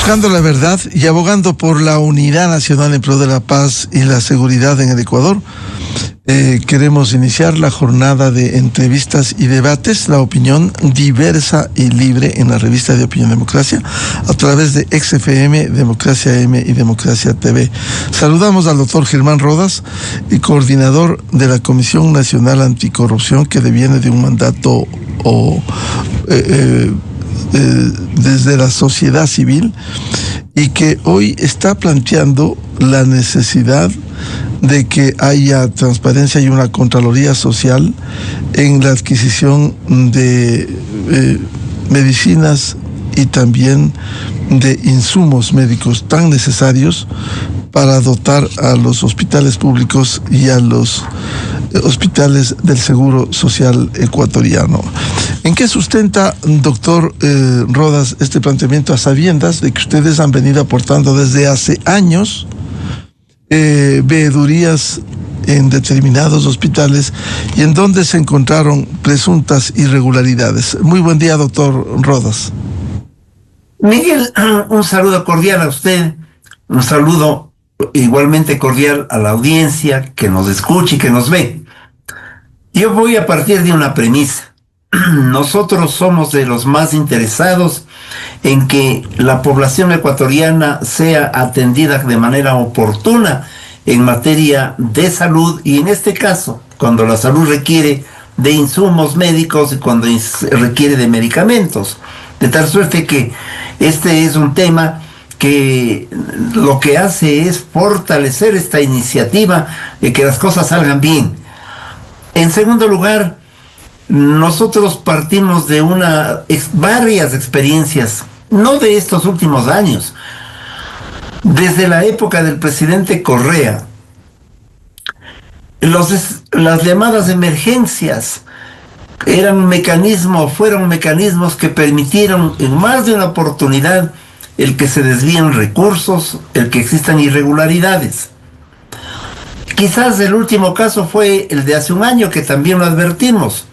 Buscando la verdad y abogando por la unidad nacional en pro de la paz y la seguridad en el Ecuador, queremos iniciar la jornada de entrevistas y debates, la opinión diversa y libre en la revista de Opinión Democracia, a través de XFM, Democracia M y Democracia TV. Saludamos al doctor Germán Rodas, coordinador de la Comisión Nacional Anticorrupción, que deviene de un mandato desde la sociedad civil y que hoy está planteando la necesidad de que haya transparencia y una contraloría social en la adquisición de medicinas y también de insumos médicos tan necesarios para dotar a los hospitales públicos y a los hospitales del Seguro Social ecuatoriano. ¿En qué sustenta, doctor Rodas, este planteamiento a sabiendas de que ustedes han venido aportando desde hace años veedurías en determinados hospitales y en donde se encontraron presuntas irregularidades? Muy buen día, doctor Rodas. Miguel, un saludo cordial a usted, un saludo igualmente cordial a la audiencia que nos escucha y que nos ve. Yo voy a partir de una premisa. Nosotros somos de los más interesados en que la población ecuatoriana sea atendida de manera oportuna en materia de salud, y en este caso, cuando la salud requiere de insumos médicos y cuando requiere de medicamentos. De tal suerte que este es un tema que lo que hace es fortalecer esta iniciativa de que las cosas salgan bien. En segundo lugar, nosotros partimos de varias experiencias, no de estos últimos años. Desde la época del presidente Correa, las llamadas emergencias fueron mecanismos que permitieron en más de una oportunidad el que se desvíen recursos, el que existan irregularidades. Quizás el último caso fue el de hace un año, que también lo advertimos.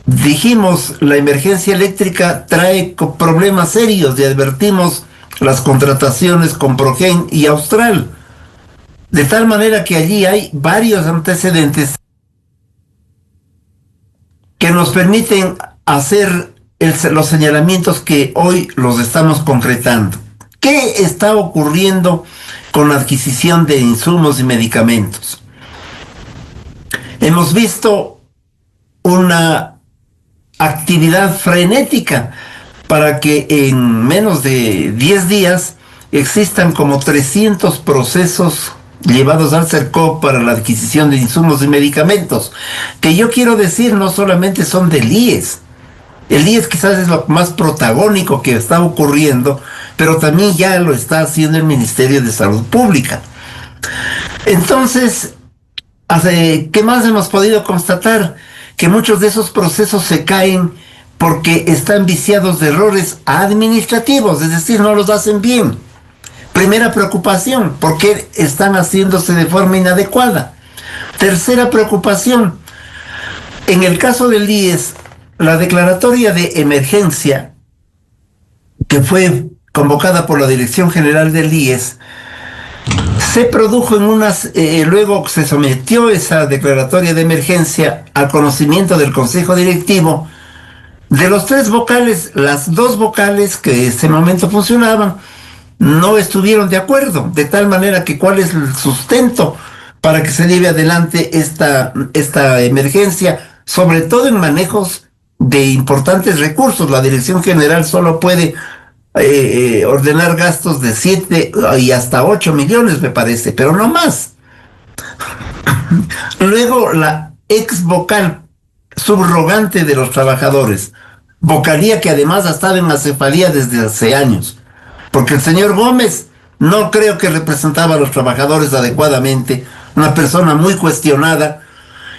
Dijimos, la emergencia eléctrica trae problemas serios, y advertimos las contrataciones con Progen y Austral. De tal manera que allí hay varios antecedentes que nos permiten hacer los señalamientos que hoy los estamos concretando. ¿Qué está ocurriendo con la adquisición de insumos y medicamentos? Hemos visto una actividad frenética para que en menos de 10 días existan como 300 procesos llevados al CERCOP para la adquisición de insumos y medicamentos, que yo quiero decir no solamente son del IES. El IES quizás es lo más protagónico que está ocurriendo, pero también ya lo está haciendo el Ministerio de Salud Pública. Entonces, ¿qué más hemos podido constatar? Que muchos de esos procesos se caen porque están viciados de errores administrativos, es decir, no los hacen bien. Primera preocupación, ¿por qué están haciéndose de forma inadecuada? Tercera preocupación, en el caso del IES, la declaratoria de emergencia que fue convocada por la Dirección General del IES se produjo luego se sometió esa declaratoria de emergencia al conocimiento del Consejo Directivo. De los 3 vocales, las 2 vocales que en ese momento funcionaban no estuvieron de acuerdo, de tal manera que ¿cuál es el sustento para que se lleve adelante esta emergencia? Sobre todo en manejos de importantes recursos. La Dirección General solo puede ordenar gastos de 7 y hasta 8 millones, me parece, pero no más. Luego, la ex vocal subrogante de los trabajadores, vocalía que además ha estado en la cefalía desde hace años, porque el señor Gómez no creo que representaba a los trabajadores adecuadamente, una persona muy cuestionada,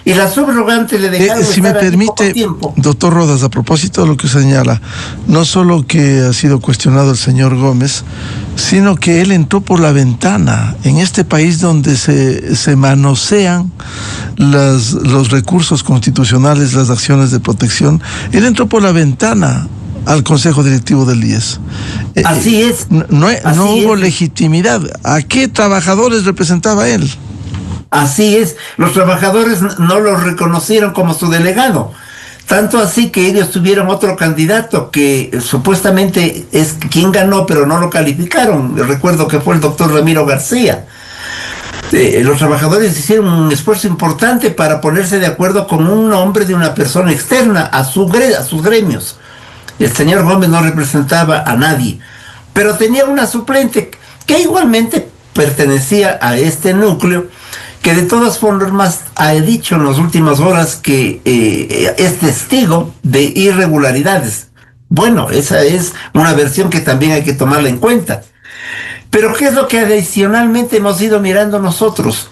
y la subrogante le dejaron si me permite, doctor Rodas, a propósito de lo que señala, no solo que ha sido cuestionado el señor Gómez, sino que él entró por la ventana. En este país donde se manosean los recursos constitucionales, las acciones de protección, él entró por la ventana al Consejo Directivo del IES. Así es. No hubo legitimidad. ¿A qué trabajadores representaba él? Así es. Los trabajadores no lo reconocieron como su delegado. Tanto así que ellos tuvieron otro candidato que supuestamente es quien ganó, pero no lo calificaron. Recuerdo que fue el doctor Ramiro García. Los trabajadores hicieron un esfuerzo importante para ponerse de acuerdo con un nombre de una persona externa a sus gremios. El señor Gómez no representaba a nadie, pero tenía una suplente que igualmente pertenecía a este núcleo, que de todas formas ha dicho en las últimas horas que es testigo de irregularidades. Bueno, esa es una versión que también hay que tomarla en cuenta. Pero ¿qué es lo que adicionalmente hemos ido mirando nosotros?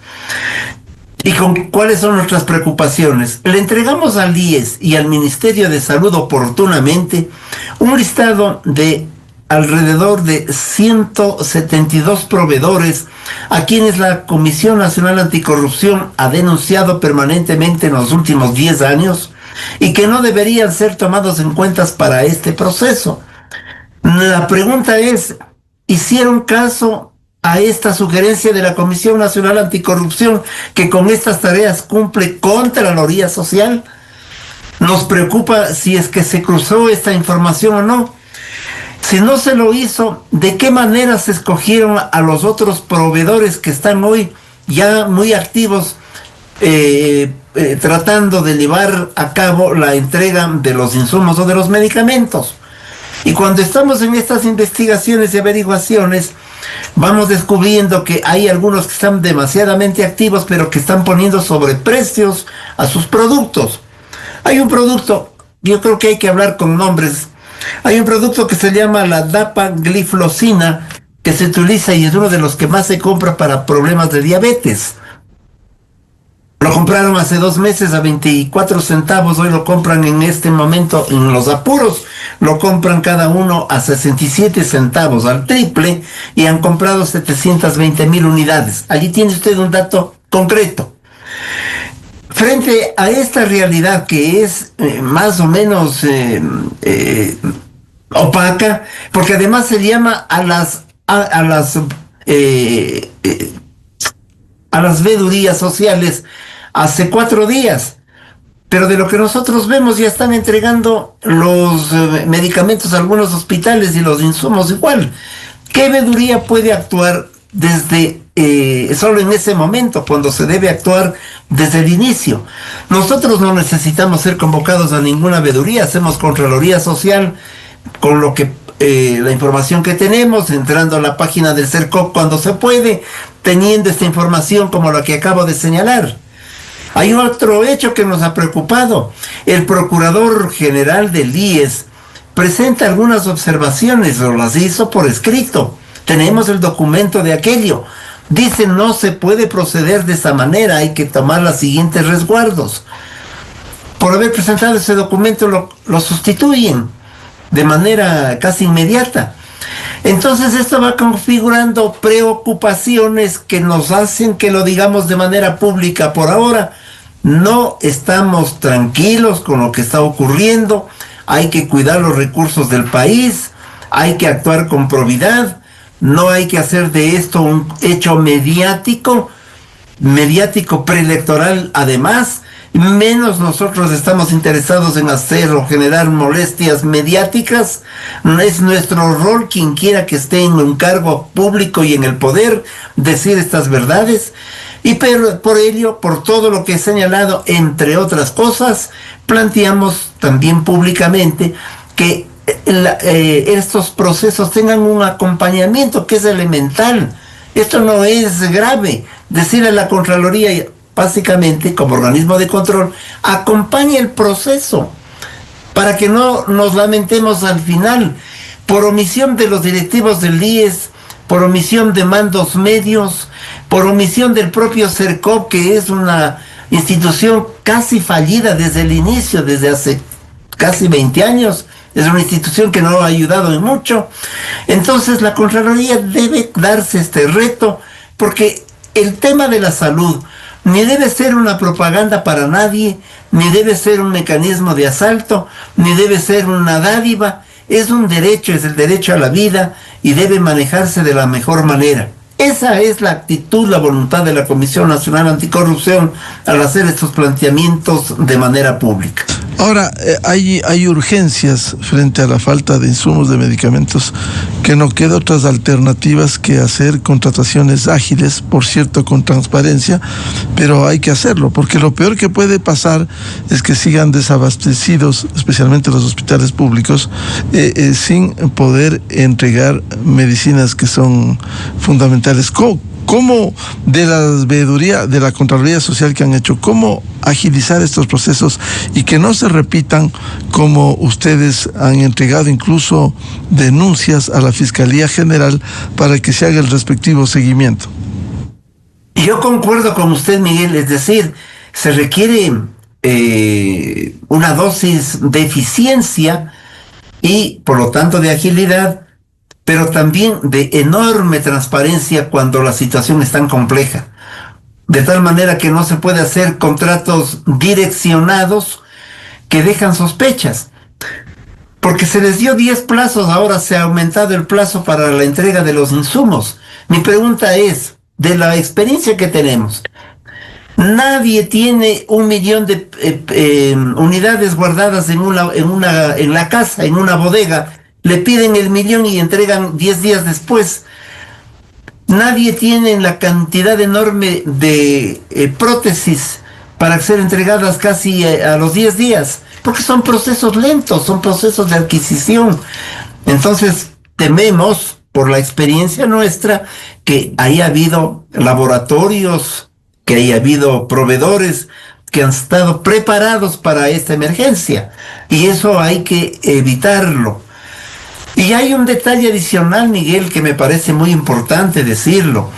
¿Y con cuáles son nuestras preocupaciones? Le entregamos al IES y al Ministerio de Salud oportunamente un listado de alrededor de 172 proveedores a quienes la Comisión Nacional Anticorrupción ha denunciado permanentemente en los últimos 10 años y que no deberían ser tomados en cuenta para este proceso. La pregunta es, ¿hicieron caso a esta sugerencia de la Comisión Nacional Anticorrupción que con estas tareas cumple Contraloría Social? Nos preocupa si es que se cruzó esta información o no. Si no se lo hizo, ¿de qué manera se escogieron a los otros proveedores que están hoy ya muy activos tratando de llevar a cabo la entrega de los insumos o de los medicamentos? Y cuando estamos en estas investigaciones y averiguaciones, vamos descubriendo que hay algunos que están demasiadamente activos, pero que están poniendo sobreprecios a sus productos. Hay un producto, yo creo que hay que hablar con nombres. Hay un producto que se llama la dapagliflozina, que se utiliza y es uno de los que más se compra para problemas de diabetes. Lo compraron hace 2 meses a 24 centavos, hoy lo compran en este momento en los apuros, lo compran cada uno a 67 centavos, al triple, y han comprado 720,000 unidades. Allí tiene usted un dato concreto. Frente a esta realidad que es más o menos opaca, porque además se llama a las vedurías sociales hace 4 días, pero de lo que nosotros vemos ya están entregando los medicamentos a algunos hospitales y los insumos igual. ¿Qué veeduría puede actuar desde solo en ese momento, cuando se debe actuar desde el inicio? Nosotros no necesitamos ser convocados a ninguna veeduría, hacemos Contraloría Social con lo que la información que tenemos, entrando a la página del CERCOP cuando se puede, teniendo esta información como la que acabo de señalar. Hay otro hecho que nos ha preocupado. El Procurador General del IES presenta algunas observaciones, o las hizo por escrito. Tenemos el documento de aquello. Dice, no se puede proceder de esa manera, hay que tomar los siguientes resguardos. Por haber presentado ese documento lo sustituyen de manera casi inmediata. Entonces esto va configurando preocupaciones que nos hacen que lo digamos de manera pública. Por ahora no estamos tranquilos con lo que está ocurriendo, hay que cuidar los recursos del país, hay que actuar con probidad, no hay que hacer de esto un hecho mediático preelectoral además, menos nosotros estamos interesados en hacer o generar molestias mediáticas. Es nuestro rol, quien quiera que esté en un cargo público y en el poder, decir estas verdades. Y por ello, por todo lo que he señalado, entre otras cosas, planteamos también públicamente que estos procesos tengan un acompañamiento que es elemental. Esto no es grave. Decirle a la Contraloría, básicamente, como organismo de control, acompañe el proceso para que no nos lamentemos al final por omisión de los directivos del IES, por omisión de mandos medios, por omisión del propio CERCOP, que es una institución casi fallida desde el inicio, desde hace casi 20 años. Es una institución que no ha ayudado en mucho. Entonces la Contraloría debe darse este reto, porque el tema de la salud ni debe ser una propaganda para nadie, ni debe ser un mecanismo de asalto, ni debe ser una dádiva. es un derecho, es el derecho a la vida y debe manejarse de la mejor manera. Esa es la actitud, la voluntad de la Comisión Nacional Anticorrupción al hacer estos planteamientos de manera pública. Ahora, hay urgencias frente a la falta de insumos, de medicamentos, que no queda otras alternativas que hacer contrataciones ágiles, por cierto, con transparencia, pero hay que hacerlo, porque lo peor que puede pasar es que sigan desabastecidos, especialmente los hospitales públicos, sin poder entregar medicinas que son fundamentales. ¿Cómo de la veeduría, de la Contraloría Social que han hecho, cómo agilizar estos procesos y que no se repitan como ustedes han entregado incluso denuncias a la Fiscalía General para que se haga el respectivo seguimiento? Yo concuerdo con usted, Miguel, es decir, se requiere una dosis de eficiencia y por lo tanto de agilidad, pero también de enorme transparencia cuando la situación es tan compleja. De tal manera que no se puede hacer contratos direccionados que dejan sospechas. Porque se les dio 10 plazos, ahora se ha aumentado el plazo para la entrega de los insumos. Mi pregunta es, de la experiencia que tenemos, nadie tiene 1 millón de unidades guardadas en la casa, en una bodega. Le piden el 1.000.000 y entregan 10 días después. Nadie tiene la cantidad enorme de prótesis para ser entregadas casi a los 10 días, porque son procesos lentos, son procesos de adquisición. Entonces, tememos, por la experiencia nuestra, que haya habido laboratorios, que haya habido proveedores que han estado preparados para esta emergencia, y eso hay que evitarlo. Y hay un detalle adicional, Miguel, que me parece muy importante decirlo.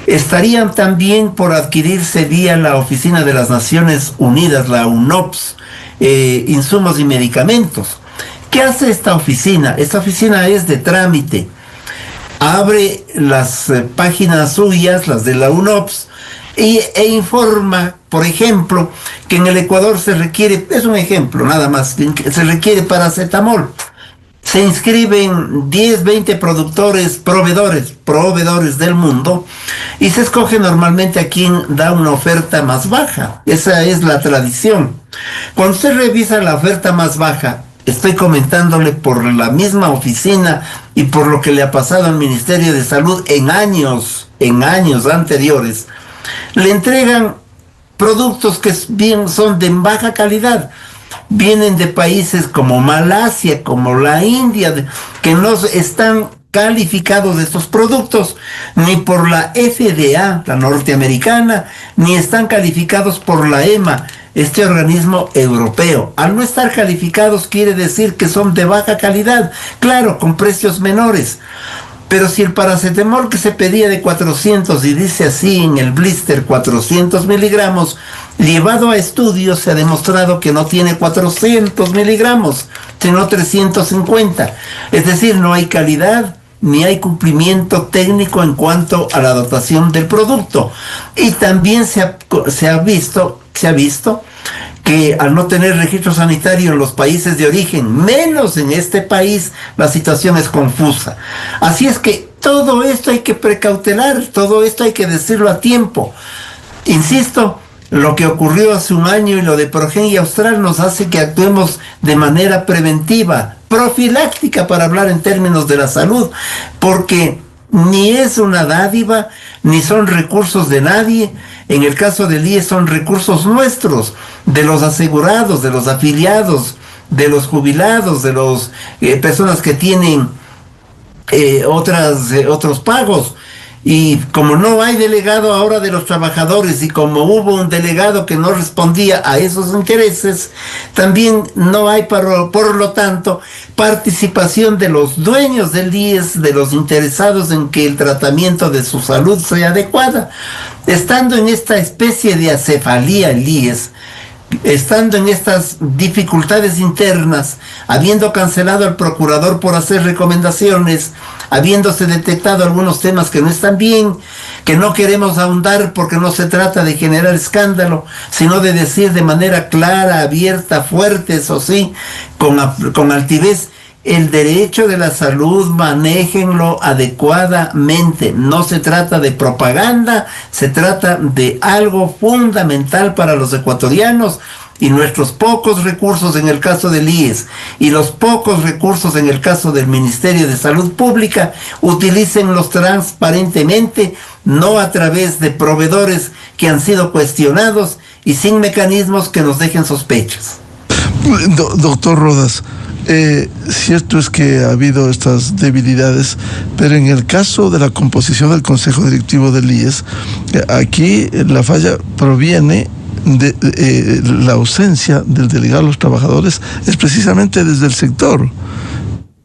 Estarían también por adquirirse vía la Oficina de las Naciones Unidas, la UNOPS, insumos y medicamentos. ¿Qué hace esta oficina? Esta oficina es de trámite. Abre las páginas suyas, las de la UNOPS, e informa, por ejemplo, que en el Ecuador se requiere, es un ejemplo nada más, se requiere paracetamol. Se inscriben 10, 20 proveedores del mundo y se escoge normalmente a quien da una oferta más baja. Esa es la tradición. Cuando usted revisa la oferta más baja, estoy comentándole por la misma oficina y por lo que le ha pasado al Ministerio de Salud en años anteriores, le entregan productos que bien son de baja calidad. Vienen de países como Malasia, como la India, que no están calificados estos productos ni por la FDA, la norteamericana, ni están calificados por la EMA, este organismo europeo. Al no estar calificados quiere decir que son de baja calidad, claro, con precios menores. Pero si el paracetamol que se pedía de 400, y dice así en el blister 400 miligramos, llevado a estudios se ha demostrado que no tiene 400 miligramos, sino 350. Es decir, no hay calidad ni hay cumplimiento técnico en cuanto a la dotación del producto. Y también se ha visto que al no tener registro sanitario en los países de origen, menos en este país, la situación es confusa. Así es que todo esto hay que precautelar, todo esto hay que decirlo a tiempo. Insisto, lo que ocurrió hace un año y lo de Progen y Austral nos hace que actuemos de manera preventiva, profiláctica para hablar en términos de la salud, porque ni es una dádiva, ni son recursos de nadie. En el caso del IES son recursos nuestros, de los asegurados, de los afiliados, de los jubilados, de las personas que tienen otros pagos. Y como no hay delegado ahora de los trabajadores y como hubo un delegado que no respondía a esos intereses, también no hay, por lo tanto, participación de los dueños del IES, de los interesados en que el tratamiento de su salud sea adecuada. Estando en esta especie de acefalía el IES, estando en estas dificultades internas, habiendo cancelado al procurador por hacer recomendaciones, habiéndose detectado algunos temas que no están bien, que no queremos ahondar porque no se trata de generar escándalo, sino de decir de manera clara, abierta, fuerte, eso sí, con altivez, el derecho de la salud, manéjenlo adecuadamente. No se trata de propaganda, se trata de algo fundamental para los ecuatorianos. Y nuestros pocos recursos en el caso del IES y los pocos recursos en el caso del Ministerio de Salud Pública, utilícenlos transparentemente, no a través de proveedores que han sido cuestionados y sin mecanismos que nos dejen sospechas. Doctor Rodas, cierto es que ha habido estas debilidades, pero en el caso de la composición del Consejo Directivo del IES, aquí la falla proviene de la ausencia del delegado a los trabajadores, es precisamente desde el sector,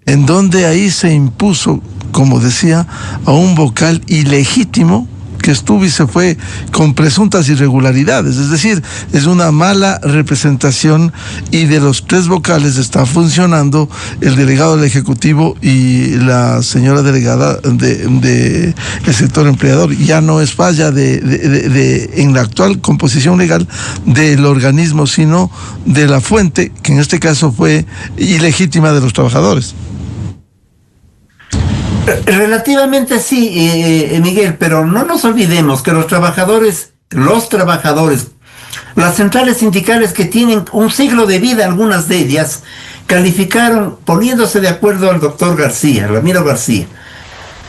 en donde ahí se impuso, como decía, a un vocal ilegítimo que estuvo y se fue con presuntas irregularidades, es decir, es una mala representación, y de los 3 vocales está funcionando el delegado del Ejecutivo y la señora delegada de el sector empleador. Ya no es falla en la actual composición legal del organismo, sino de la fuente, que en este caso fue ilegítima, de los trabajadores. Relativamente sí, Miguel, pero no nos olvidemos que los trabajadores, las centrales sindicales que tienen un siglo de vida, algunas de ellas, calificaron, poniéndose de acuerdo al doctor García, Ramiro García,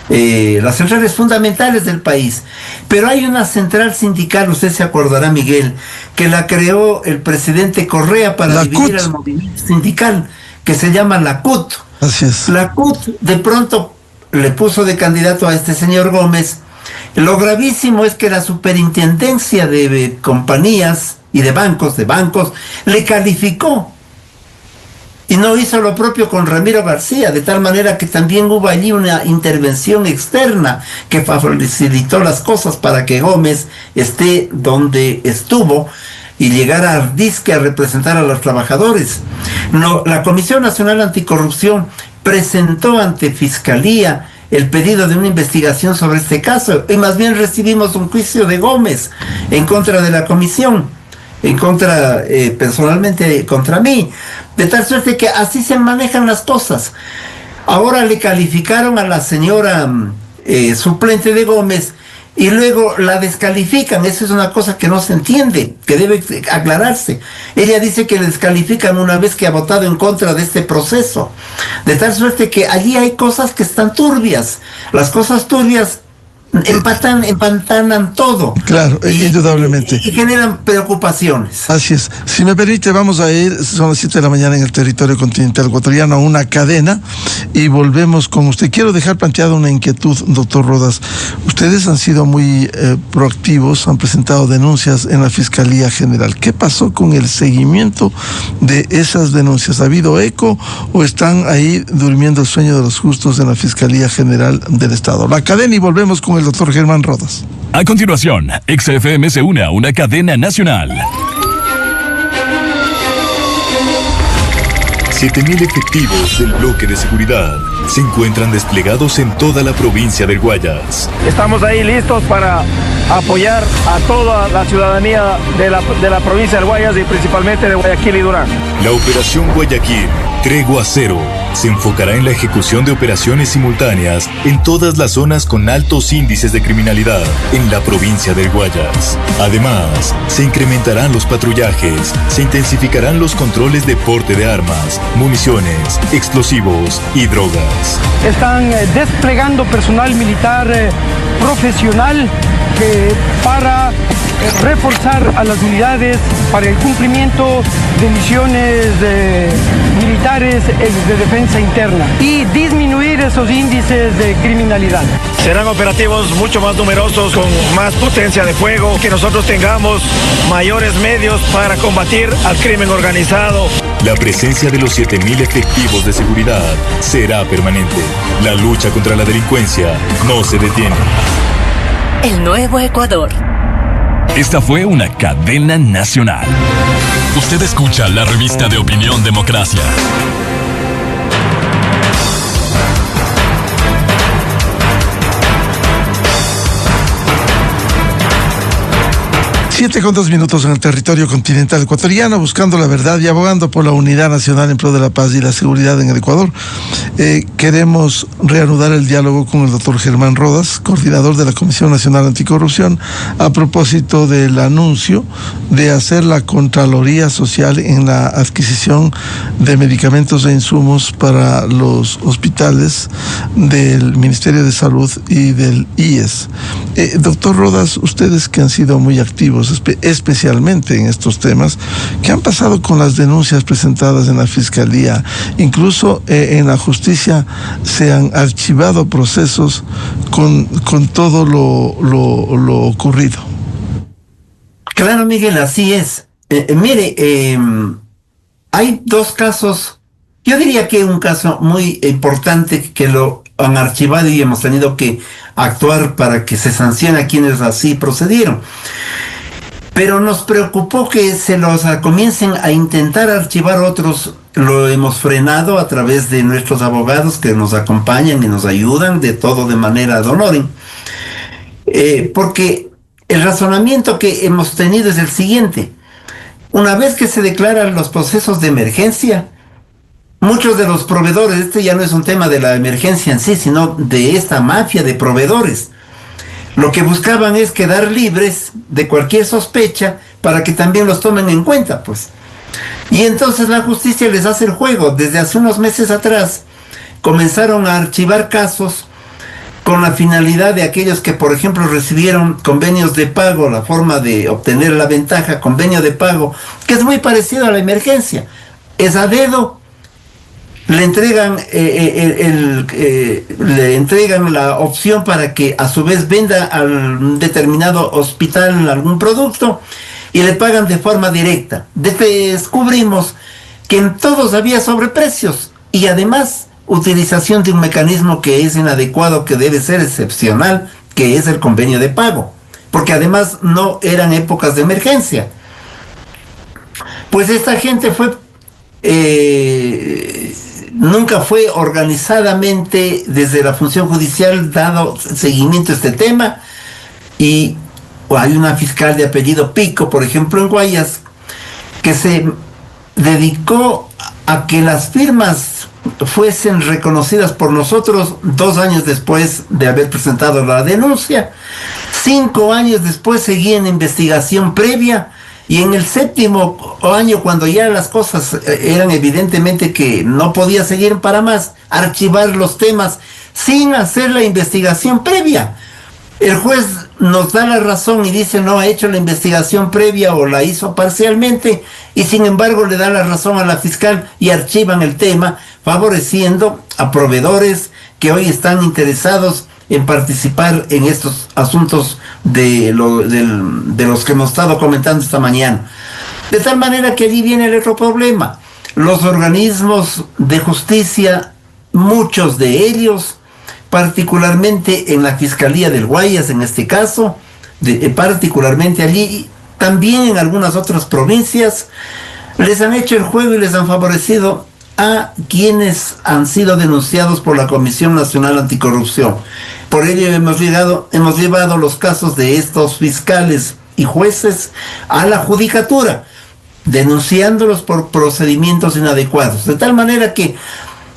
las centrales fundamentales del país. Pero hay una central sindical, usted se acordará, Miguel, que la creó el presidente Correa para dividir al movimiento sindical, que se llama la CUT. Así es. La CUT de pronto le puso de candidato a este señor Gómez. Lo gravísimo es que la superintendencia de compañías y de bancos le calificó y no hizo lo propio con Ramiro García, de tal manera que también hubo allí una intervención externa que facilitó las cosas para que Gómez esté donde estuvo y llegara a disque a representar a los trabajadores. No, la Comisión Nacional Anticorrupción presentó ante Fiscalía el pedido de una investigación sobre este caso, y más bien recibimos un juicio de Gómez en contra de la comisión, en contra, personalmente contra mí, de tal suerte que así se manejan las cosas. Ahora le calificaron a la señora suplente de Gómez y luego la descalifican. Eso es una cosa que no se entiende, que debe aclararse. Ella dice que le descalifican una vez que ha votado en contra de este proceso, de tal suerte que allí hay cosas que están turbias. Las cosas turbias empantanan todo. Claro, indudablemente. Y generan preocupaciones. Así es. Si me permite, vamos a ir, son las 7 de la mañana en el territorio continental ecuatoriano, a una cadena, y volvemos con usted. Quiero dejar planteada una inquietud, doctor Rodas. Ustedes han sido muy proactivos, han presentado denuncias en la Fiscalía General. ¿Qué pasó con el seguimiento de esas denuncias? ¿Ha habido eco o están ahí durmiendo el sueño de los justos en la Fiscalía General del Estado? La cadena, y volvemos con el doctor Germán Rodas. A continuación, XFM se une a una cadena nacional. 7.000 efectivos del bloque de seguridad se encuentran desplegados en toda la provincia del Guayas. Estamos ahí listos para apoyar a toda la ciudadanía de la provincia del Guayas y principalmente de Guayaquil y Durán. La operación Guayaquil, Tregua Cero, se enfocará en la ejecución de operaciones simultáneas en todas las zonas con altos índices de criminalidad en la provincia del Guayas. Además, se incrementarán los patrullajes, se intensificarán los controles de porte de armas, municiones, explosivos y drogas. Están desplegando personal militar profesional para reforzar a las unidades para el cumplimiento de misiones militares de defensa interna y disminuir esos índices de criminalidad. Serán operativos mucho más numerosos, con más potencia de fuego, que nosotros tengamos mayores medios para combatir al crimen organizado. La presencia de los 7.000 efectivos de seguridad será permanente. La lucha contra la delincuencia no se detiene. El nuevo Ecuador. Esta fue una cadena nacional. Usted escucha la revista de opinión Democracia. 7:02 en el territorio continental ecuatoriano, buscando la verdad y abogando por la unidad nacional en pro de la paz y la seguridad en el Ecuador. Queremos reanudar el diálogo con el doctor Germán Rodas, coordinador de la Comisión Nacional Anticorrupción, a propósito del anuncio de hacer la Contraloría Social en la adquisición de medicamentos e insumos para los hospitales del Ministerio de Salud y del IES. Doctor Rodas, ustedes que han sido muy activos, especialmente en estos temas, ¿qué han pasado con las denuncias presentadas en la Fiscalía? Incluso en la justicia se han archivado procesos con todo lo ocurrido. Claro, Miguel, así es. Hay dos casos, yo diría que un caso muy importante que lo han archivado y hemos tenido que actuar para que se sancione a quienes así procedieron. Pero nos preocupó que se los comiencen a intentar archivar otros. Lo hemos frenado a través de nuestros abogados que nos acompañan y nos ayudan de todo de manera ad honorem. Porque el razonamiento que hemos tenido es el siguiente. Una vez que se declaran los procesos de emergencia, muchos de los proveedores, este ya no es un tema de la emergencia en sí, sino de esta mafia de proveedores, lo que buscaban es quedar libres de cualquier sospecha para que también los tomen en cuenta, pues. Y entonces la justicia les hace el juego. Desde hace unos meses atrás comenzaron a archivar casos con la finalidad de aquellos que, por ejemplo, recibieron convenios de pago, la forma de obtener la ventaja, convenio de pago, que es muy parecido a la emergencia. Es a dedo. Le entregan la opción para que a su vez venda al determinado hospital algún producto y le pagan de forma directa. Descubrimos que en todos había sobreprecios y además utilización de un mecanismo que es inadecuado, que debe ser excepcional, que es el convenio de pago, porque además no eran épocas de emergencia. Pues esta gente nunca fue organizadamente desde la función judicial dado seguimiento a este tema, y hay una fiscal de apellido Pico, por ejemplo, en Guayas, que se dedicó a que las firmas fuesen reconocidas por nosotros 2 años después de haber presentado la denuncia. 5 años después seguía en investigación previa. Y en el 7º año, cuando ya las cosas eran evidentemente que no podía seguir para más, archivar los temas sin hacer la investigación previa. El juez nos da la razón y dice no ha hecho la investigación previa o la hizo parcialmente, y sin embargo le da la razón a la fiscal y archivan el tema, favoreciendo a proveedores que hoy están interesados en participar en estos asuntos de los que hemos estado comentando esta mañana. De tal manera que allí viene el otro problema. Los organismos de justicia, muchos de ellos, particularmente en la Fiscalía del Guayas, en este caso, particularmente allí, también en algunas otras provincias, les han hecho el juego y les han favorecido a quienes han sido denunciados por la Comisión Nacional Anticorrupción. Por ello hemos llevado los casos de estos fiscales y jueces a la judicatura, denunciándolos por procedimientos inadecuados. De tal manera que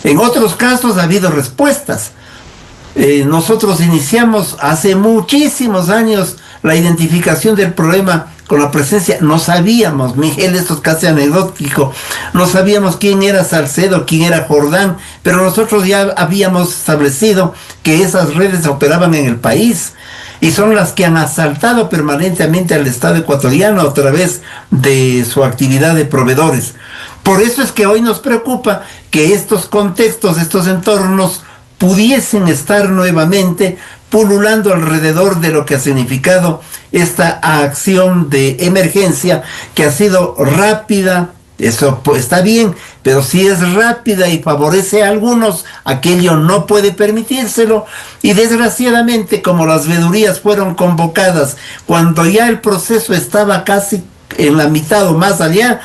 en otros casos ha habido respuestas. Nosotros iniciamos hace muchísimos años la identificación del problema con la presencia, no sabíamos, Miguel, esto es casi anecdótico, no sabíamos quién era Salcedo, quién era Jordán, pero nosotros ya habíamos establecido que esas redes operaban en el país y son las que han asaltado permanentemente al Estado ecuatoriano a través de su actividad de proveedores. Por eso es que hoy nos preocupa que estos contextos, estos entornos pudiesen estar nuevamente pululando alrededor de lo que ha significado esta acción de emergencia, que ha sido rápida. Eso está bien, pero si es rápida y favorece a algunos, aquello no puede permitírselo. Y desgraciadamente, como las veedurías fueron convocadas cuando ya el proceso estaba casi en la mitad o más allá,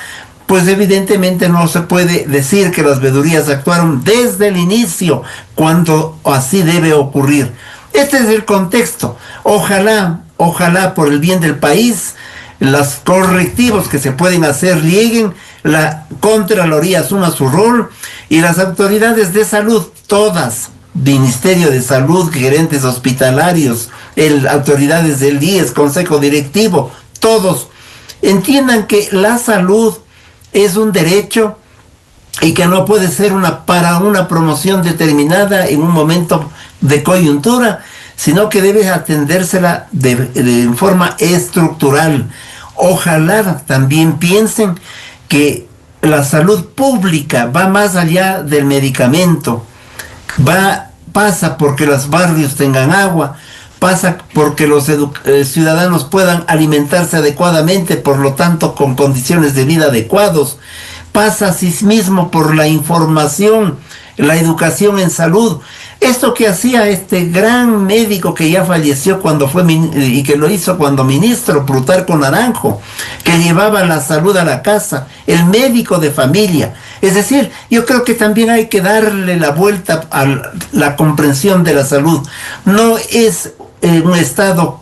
pues evidentemente no se puede decir que las veedurías actuaron desde el inicio, cuando así debe ocurrir. Este es el contexto. Ojalá por el bien del país, los correctivos que se pueden hacer lleguen, la Contraloría asuma su rol y las autoridades de salud, todas, Ministerio de Salud, gerentes hospitalarios, autoridades del IES, Consejo Directivo, todos entiendan que la salud es un derecho y que no puede ser para una promoción determinada en un momento de coyuntura, sino que debe atendérsela de forma estructural. Ojalá también piensen que la salud pública va más allá del medicamento, pasa porque los barrios tengan agua, pasa porque los ciudadanos puedan alimentarse adecuadamente, por lo tanto con condiciones de vida adecuados, pasa asimismo por la información, la educación en salud. Esto que hacía este gran médico que ya falleció y que lo hizo cuando ministro, Plutarco Naranjo, que llevaba la salud a la casa, el médico de familia. Es decir, yo creo que también hay que darle la vuelta a la comprensión de la salud. No es un estado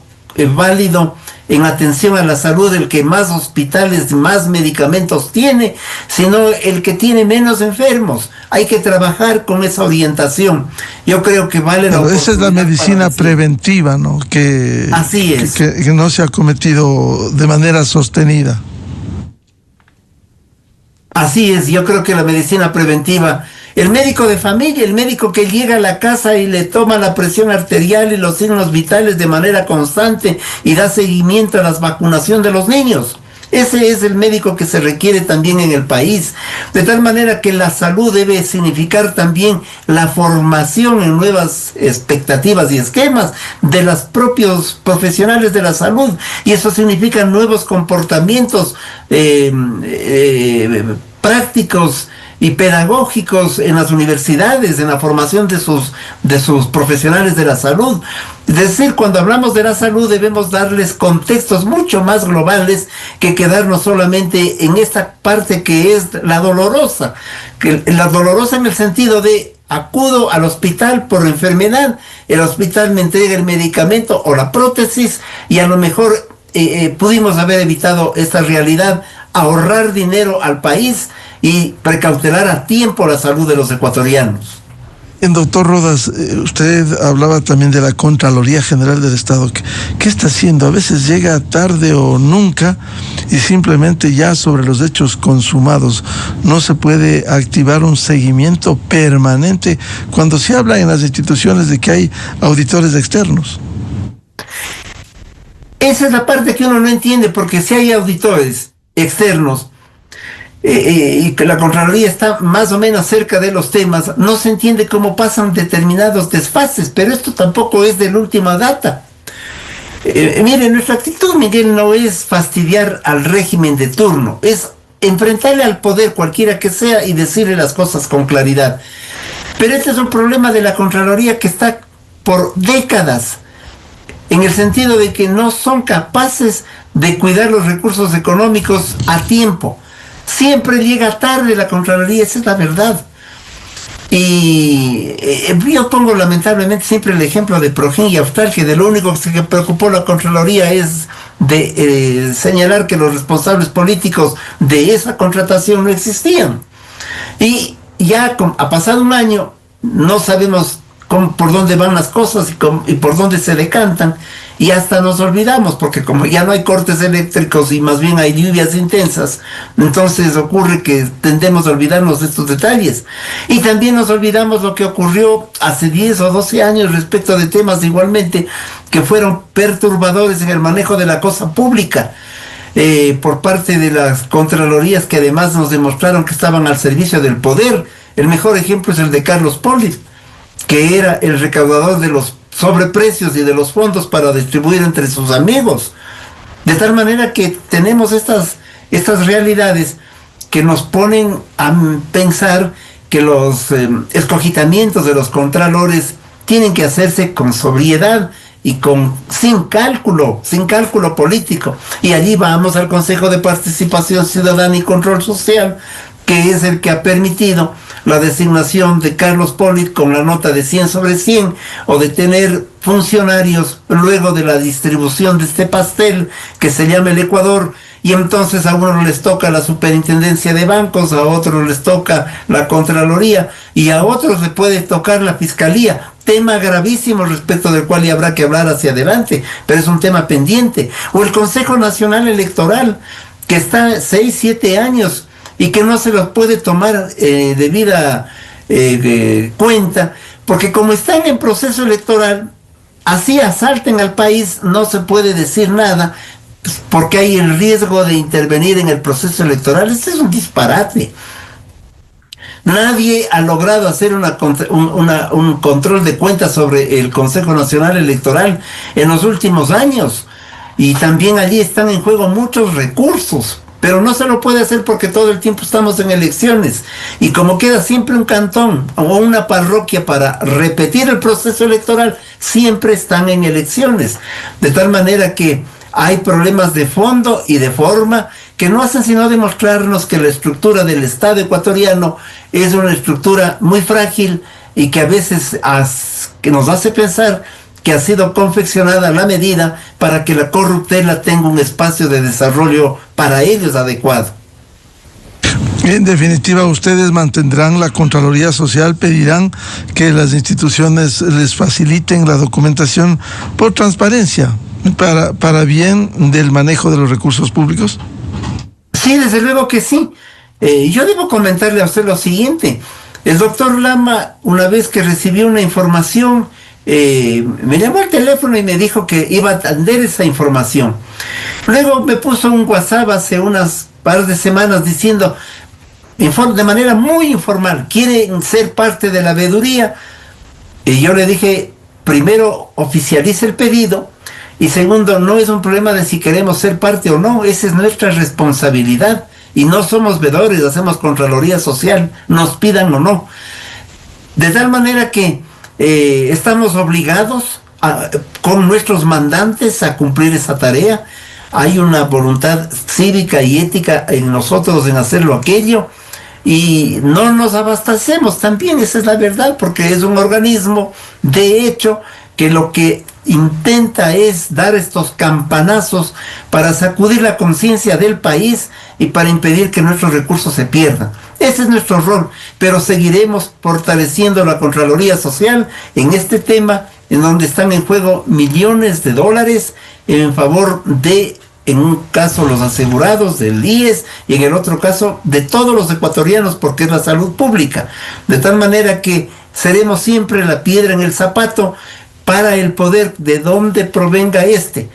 válido en atención a la salud el que más hospitales, más medicamentos tiene, sino el que tiene menos enfermos. Hay que trabajar con esa orientación. Yo creo que vale la oportunidad. Esa es la medicina preventiva, ¿no? Así es. Que no se ha cometido de manera sostenida. Así es, yo creo que la medicina preventiva, el médico de familia, el médico que llega a la casa y le toma la presión arterial y los signos vitales de manera constante y da seguimiento a la vacunación de los niños. Ese es el médico que se requiere también en el país. De tal manera que la salud debe significar también la formación en nuevas expectativas y esquemas de los propios profesionales de la salud. Y eso significa nuevos comportamientos prácticos y pedagógicos en las universidades, en la formación de sus profesionales de la salud. Es decir, cuando hablamos de la salud debemos darles contextos mucho más globales que quedarnos solamente en esta parte que es la dolorosa en el sentido de acudo al hospital por enfermedad, el hospital me entrega el medicamento o la prótesis y a lo mejor pudimos haber evitado esta realidad, ahorrar dinero al país y precautelar a tiempo la salud de los ecuatorianos. Doctor Rodas, usted hablaba también de la Contraloría General del Estado. ¿Qué está haciendo? A veces llega tarde o nunca y simplemente ya sobre los hechos consumados no se puede activar un seguimiento permanente cuando se habla en las instituciones de que hay auditores externos. Esa es la parte que uno no entiende, porque si hay auditores externos y que la Contraloría está más o menos cerca de los temas, no se entiende cómo pasan determinados desfases, pero esto tampoco es de la última data. Mire, nuestra actitud, Miguel, no es fastidiar al régimen de turno, es enfrentarle al poder cualquiera que sea y decirle las cosas con claridad. Pero este es un problema de la Contraloría que está por décadas, en el sentido de que no son capaces de cuidar los recursos económicos a tiempo. Siempre llega tarde la Contraloría, esa es la verdad. Y yo pongo lamentablemente siempre el ejemplo de Progen y Austral, que de lo único que se preocupó la Contraloría es de señalar que los responsables políticos de esa contratación no existían. Y ya ha pasado un año, no sabemos por dónde van las cosas y por dónde se decantan, y hasta nos olvidamos, porque como ya no hay cortes eléctricos y más bien hay lluvias intensas, entonces ocurre que tendemos a olvidarnos de estos detalles. Y también nos olvidamos lo que ocurrió hace 10 o 12 años respecto de temas igualmente que fueron perturbadores en el manejo de la cosa pública, por parte de las Contralorías, que además nos demostraron que estaban al servicio del poder. El mejor ejemplo es el de Carlos Polit, que era el recaudador de los sobreprecios y de los fondos para distribuir entre sus amigos. De tal manera que tenemos estas realidades que nos ponen a pensar que los escogitamientos de los contralores tienen que hacerse con sobriedad y sin cálculo político. Y allí vamos al Consejo de Participación Ciudadana y Control Social, que es el que ha permitido la designación de Carlos Polit con la nota de 100 sobre 100, o de tener funcionarios luego de la distribución de este pastel que se llama el Ecuador, y entonces a unos les toca la superintendencia de bancos, a otros les toca la Contraloría y a otros les puede tocar la Fiscalía. Tema gravísimo respecto del cual habrá que hablar hacia adelante, pero es un tema pendiente. O el Consejo Nacional Electoral, que está 6, 7 años y que no se los puede tomar debida cuenta, porque como están en proceso electoral, así asalten al país, no se puede decir nada, porque hay el riesgo de intervenir en el proceso electoral. Este es un disparate. Nadie ha logrado hacer un control de cuentas sobre el Consejo Nacional Electoral en los últimos años, y también allí están en juego muchos recursos, pero no se lo puede hacer porque todo el tiempo estamos en elecciones, y como queda siempre un cantón o una parroquia para repetir el proceso electoral, siempre están en elecciones, de tal manera que hay problemas de fondo y de forma que no hacen sino demostrarnos que la estructura del Estado ecuatoriano es una estructura muy frágil y que a veces que nos hace pensar que ha sido confeccionada a la medida para que la corruptela tenga un espacio de desarrollo para ellos adecuado. En definitiva, ustedes mantendrán la Contraloría Social, pedirán que las instituciones les faciliten la documentación por transparencia, para bien del manejo de los recursos públicos. Sí, desde luego que sí. Yo debo comentarle a usted lo siguiente. El doctor Lama, una vez que recibió una información, me llamó al teléfono y me dijo que iba a atender esa información. Luego me puso un WhatsApp hace unas par de semanas diciendo, de manera muy informal, ¿quieren ser parte de la veeduría? Y yo le dije, primero oficialice el pedido, y segundo, no es un problema de si queremos ser parte o no, esa es nuestra responsabilidad, y no somos veedores, hacemos Contraloría Social, nos pidan o no. De tal manera que estamos obligados con nuestros mandantes a cumplir esa tarea. Hay una voluntad cívica y ética en nosotros en hacerlo aquello, y no nos abastecemos también, esa es la verdad, porque es un organismo de hecho que lo que intenta es dar estos campanazos para sacudir la conciencia del país y para impedir que nuestros recursos se pierdan. Ese es nuestro rol, pero seguiremos fortaleciendo la Contraloría Social en este tema, en donde están en juego millones de dólares en favor de, en un caso, los asegurados del IES, y en el otro caso de todos los ecuatorianos, porque es la salud pública. De tal manera que seremos siempre la piedra en el zapato para el poder, de donde provenga este.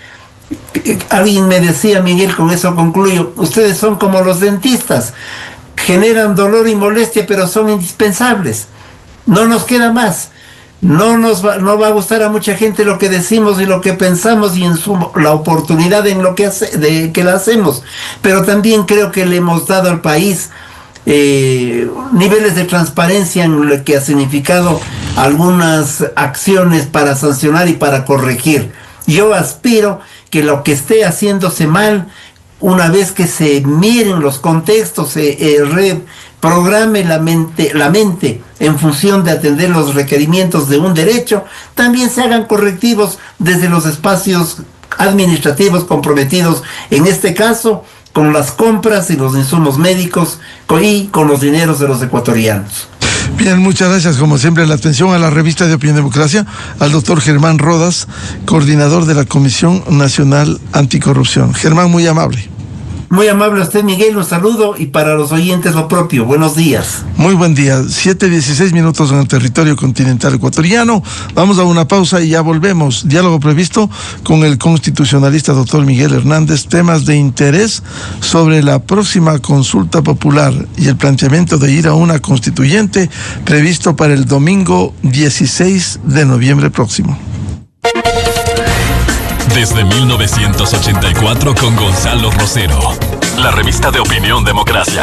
Alguien me decía, Miguel, con eso concluyo, ustedes son como los dentistas, generan dolor y molestia, pero son indispensables. No nos queda más. No va a gustar a mucha gente lo que decimos y lo que pensamos, y la oportunidad en lo que que la hacemos, pero también creo que le hemos dado al país niveles de transparencia en lo que ha significado algunas acciones para sancionar y para corregir. Yo aspiro que lo que esté haciéndose mal, una vez que se miren los contextos, se reprograme la mente en función de atender los requerimientos de un derecho, también se hagan correctivos desde los espacios administrativos comprometidos, en este caso con las compras y los insumos médicos y con los dineros de los ecuatorianos. Bien, muchas gracias, como siempre, la atención a la revista de Opinión Democracia, al doctor Germán Rodas, coordinador de la Comisión Nacional Anticorrupción. Germán, muy amable. Muy amable a usted, Miguel, un saludo, y para los oyentes lo propio. Buenos días. Muy buen día. 7:16 en el territorio continental ecuatoriano. Vamos a una pausa y ya volvemos. Diálogo previsto con el constitucionalista doctor Miguel Hernández. Temas de interés sobre la próxima consulta popular y el planteamiento de ir a una constituyente previsto para el domingo 16 de noviembre próximo. Desde 1984 con Gonzalo Rosero, la revista de Opinión Democracia.